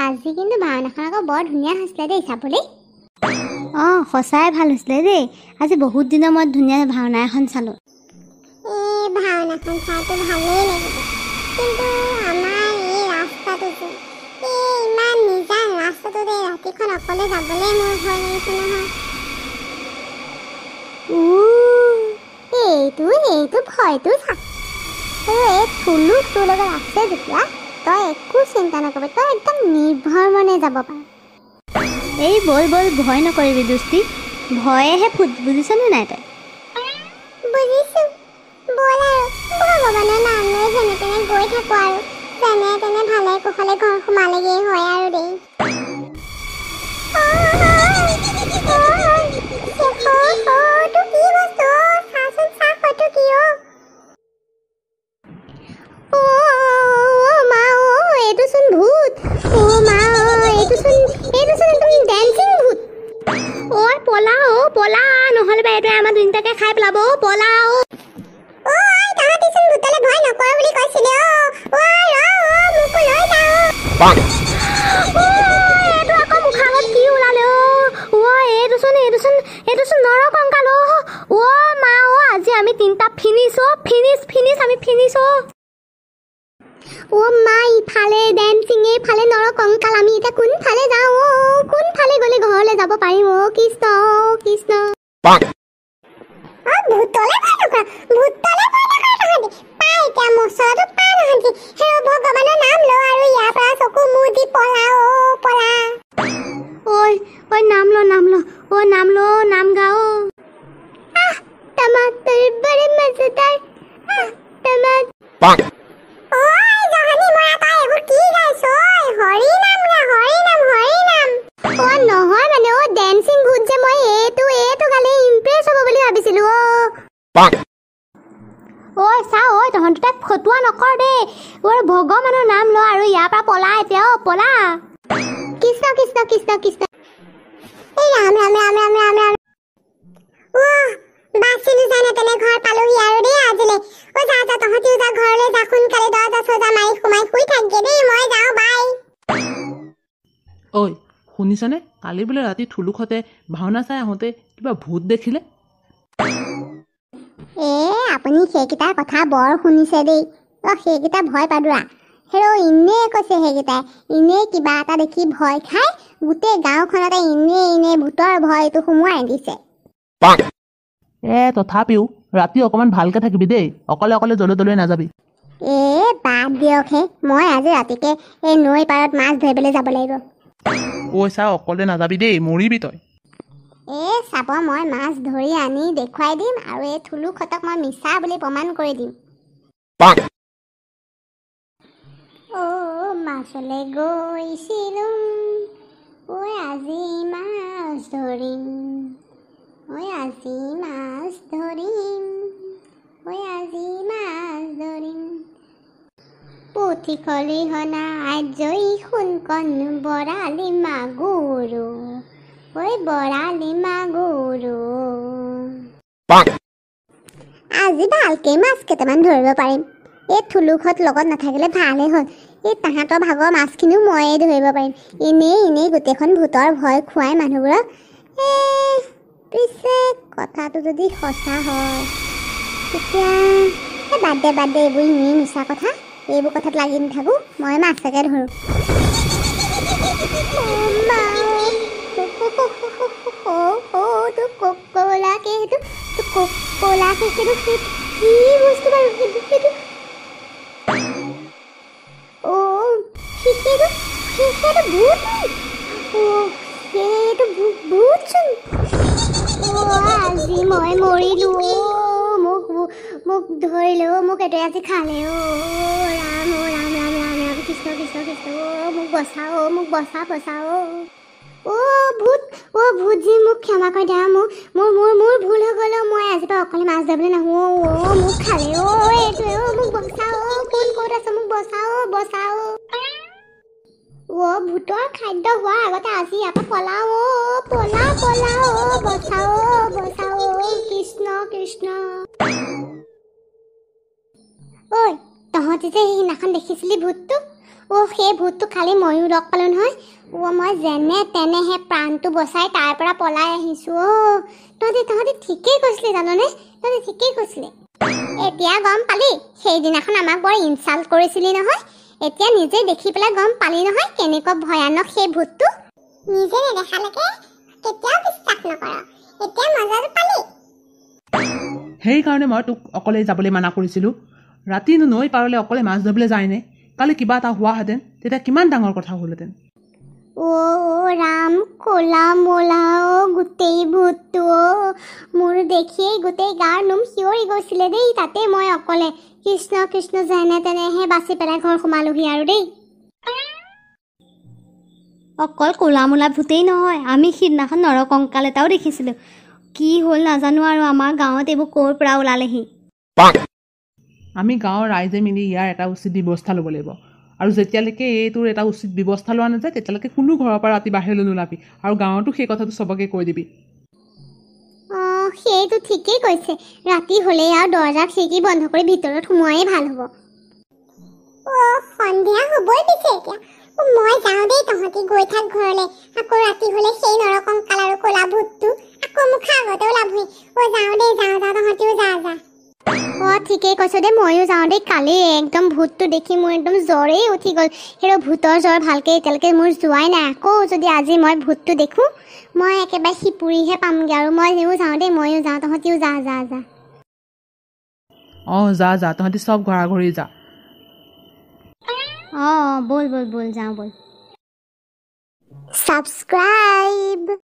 আজি কিন্তু ভাওনাখন আকৌ বৰ ধুনীয়া হৈছিলে দেই চাবলৈ। সঁচাই ভাল হৈছিলে দেই। আজি বহুত দিনৰ মূৰত ধুনীয়া ভাওনা এখন চালোঁ। এই ভাওনাখন চাইতো ভালেই লাগিলে, কিন্তু আমাৰ এই ৰাস্তাটো যে ইমান নিজা ৰাস্তাটোত এই ৰাতিখন অকলে যাবলৈ মোৰ ভয় লাগিছে নহয়। এইটো ভয়টো চা। এই থুলু তোৰ লগত আছে যেতিয়া তই একো চিন্তা নকৰিবি, তই একদম নিৰ্ভৰ মনে যাব পাৰ। এই বল ভয় নকৰিবি দুষ্টি, ভয়েহে ফুট, বুজিছনে নাই তই? বুজিছো, বল আৰু ভগৱানৰ নাম লৈ যেনে তেনে গৈ থাকো আৰু যেনে তেনে ভালে কুশলে ঘৰ সোমালেগেই হয় আৰু দেই। পলা নহ'লে বা এইটোৱে আমাৰ দুইটাকে খাই পেলাব। পলা তাহাঁতিচোন ভূতলে ভয় নকৰ বুলি কৈছিলে। মোকো লৈ যাও। এইটো আকৌ মুখাগত কি ওলালে? এইটোচোন নৰকংকাল। মা আজি আমি তিনিটা ফিনিছ আমি ফিনিছ। মা ইফালে ডেন্সিং, এইফালে নৰকংকাল। আমি এতিয়া কোনফালে যাওঁ? কোনফালে গ'লে ঘৰলৈ যাব পাৰিম? কৃষ্ণ কৃষ্ণ। ভূতলে ভয় নকৰ তাহাঁতি। পাই এতিয়া মচলাটো পা নাহাঁতি। ভগৱানৰ নাম ল আৰু ইয়াৰ পৰা চকু মুখ দি পলা। পলা। নাম ল, নাম গাও। टमाटर बड़े मजेदार। टमाटर जहानी मरा ताई एबो की गाइस? हरि नाम নহয় মানে ড্যান্সিং ভূত যে মই এইটো গালে ইমপ্ৰেছ হ'ব বুলি ভাবিছিলো। চা তহঁত তাক ফটুৱা নকৰ দেই। ভগৱানৰ নাম ল আৰু ইয়াৰ পৰা পলা এতিয়া। পলা। কৃষ্ণ কৃষ্ণ কৃষ্ণ কৃষ্ণ। এই ৰাম ৰাম ৰাম ৰাম ৰাম ৰাম। বাচিলো জানে তেনে ঘৰ পালোহি আৰু দেই আজিলে। যা তহঁতিও যা ঘৰলৈ যা, সোনকালে দৰজা চজা মাৰি সোমাই শুই থাকগে দেই। মই যাওঁ, বাই। ঐ শুনিছনে? কালি বোলে ৰাতি থুলুকহঁতে ভাওনা চাই আহোঁতে কিবা ভূত দেখিলে। আপুনি সেইকেইটাৰ কথা বৰ শুনিছে দেই। সেইকেইটা ভয় পাদুৰা। এনেই কৈছে সেইকেইটাই। এনেই কিবা এটা দেখি ভয় খাই গোটেই গাঁওখনতে এনেই ভূতৰ ভয়টো সোমোৱাই দিছে। তথাপিও ৰাতি অকমান ভালকে থাকিবি দেই। অকলে জলৈ নাযাবি। বাদ দিয়কহে। মই আজি ৰাতিকে এই নৈ পাৰত মাছ ধৰিবলৈ যাব লাগিব। চা অকলে নাযাবি দেই, মৰিবি তই। চাব, মই মাছ ধৰি আনি দেখুৱাই দিম আৰু এই থুলুকহঁতক মই মিছা বুলি প্ৰমাণ কৰি দিম। মাছলৈ গৈছিলো, আজি মাছ ধৰিম। আজি মাছ ধৰিম। পুঠি খলিহনা জৈ সোণকণ বৰালি মাগুৰো। বৰালি মাগুৰো। আজি ভালকে মাছ কেইটামান ধৰিব পাৰিম। এই থুলুকহঁত লগত নাথাকিলে ভালে হ'ল। এই তাহাঁতৰ ভাগৰ মাছখিনিও ময়ে ধৰিব পাৰিম। এনেই গোটেইখন ভূতৰ ভয় খুৱাই মানুহবোৰক। পিছে কথাটো যদি সঁচা হয় তেতিয়া বাদ দে এইবোৰ এনেই মিছা কথা। এইবোৰ কথাত লাগি নাথাকো, মই মাছকে ধৰো। আজি মই মৰিলো। মোক ধৰিলে। মোক এইটোৱে আজি খালে। ৰাম ৰাম ৰাম ৰাম ৰাম কৃষ্ণ কৃষ্ণ কৃষ্ণ। মোক বচাও, মোক বচা। ভূতজি মোক ক্ষমা কৰি দিয়া। মোৰ ভুল হৈ গ'ল। মই আজিৰ পৰা অকলে মাছ ধৰিবলৈ নাহো। মোক খালে। এইটোৱে মোক বচাও। কোন ক'ত আছে? মোক বচাও। ভূতৰ খাদ্য হোৱাৰ আগতে আজি ইয়াৰ পৰা পলাও। বচাও। কৃষ্ণ কৃষ্ণ। তহঁতি যে সেইদিনাখন দেখিছিলি ভূতটো? সেই ভূতটো খালি ময়ো লগ পালোঁ নহয়। মই যেনে তেনেহে প্ৰাণটো বচাই তাৰ পৰা পলাই আহিছোঁ। তহঁতি ঠিকেই কৈছিলি জাননে, তহঁতি ঠিকেই কৈছিলি। এতিয়া গম পালি সেইদিনাখন আমাক বৰ ইনচাল্ট কৰিছিলি নহয়। এতিয়া নিজে দেখি পেলাই গম পালি নহয় কেনেকুৱা ভয়ানক সেই ভূতটো। নিজে নেদেখালৈকে কেতিয়াও বিশ্বাস নকৰ। এতিয়া মজাটো পালি। সেইকাৰণে মই তোক অকলে যাবলৈ মানা কৰিছিলোঁ। ৰাতিনো নৈ পাৰলৈ অকলে মাছ ধৰিবলৈ যায়নে? কালি কিবা এটা হোৱাহেঁতেন তেতিয়া কিমান ডাঙৰ কথা হ'লহেঁতেন। ৰাম, ক'লা মলা গোটেই ভূতটো মোৰ দেখিয়েই গোটেই গাৰ নোম শিয়ৰি গৈছিলে দেই। তাতে মই অকলে কৃষ্ণ কৃষ্ণ যেনে তেনেহে বাচি পেলাই ঘৰ সোমালোহি আৰু দেই। অকল ক'লা মোলা ভূতেই নহয়, আমি সিদিনাখন নৰকংকাল এটাও দেখিছিলোঁ। কি হ'ল নাজানো আৰু আমাৰ গাঁৱত এইবোৰ ক'ৰ পৰা ওলালেহি। আমি গাঁৱৰ ৰাইজে মিলি ইয়াৰ এটা উচিত ব্যৱস্থা ল'ব লাগিব। আৰু যেতিয়ালৈকে এইটোৰ এটা উচিত ব্যৱস্থা লোৱা নাযায় তেতিয়ালৈকে কোনো ঘৰৰ পৰা ৰাতি বাহিৰলৈ নোলাবি। আৰু গাঁৱতো সেই কথাটো চবকে কৈ দিবি। সেইটো ঠিকেই কৈছে। ৰাতি হ'লেই আৰু দৰ্জা খিৰিকী বন্ধ কৰি ভিতৰত সোমোৱাই ভাল হ'ব। সন্ধিয়া হ'বই পিছে এতিয়া। মই যাওঁ দেই, তহঁতি গৈ থাক ঘৰলৈ। আকৌ ৰাতি হ'লে সেই নৰকংকাল আৰু ক'লা ভূতটো আকৌ মুখা আগতে ওলাবহি। যাওঁ দেই, যাওঁ তহঁতিও যা। ঠিকেই কৈছ দেই, ময়ো যাওঁ দেই। কালি একদম ভূতটো দেখি মোৰ একদম জ্বৰেই উঠি গ'ল। সেই ভূতৰ জ্বৰ ভালকৈ এতিয়ালৈকে মোৰ যোৱাই নাই। আকৌ যদি আজি মই ভূতটো দেখোঁ মই একেবাৰে সিপুৰিহে পামগৈ। আৰু ময়ো যাওঁ দেই, ময়ো যাওঁ, তহঁতিও যা। যা তহঁতি চব ঘৰা ঘৰি যা। ব'ল যাওঁ ব'ল। Subscribe.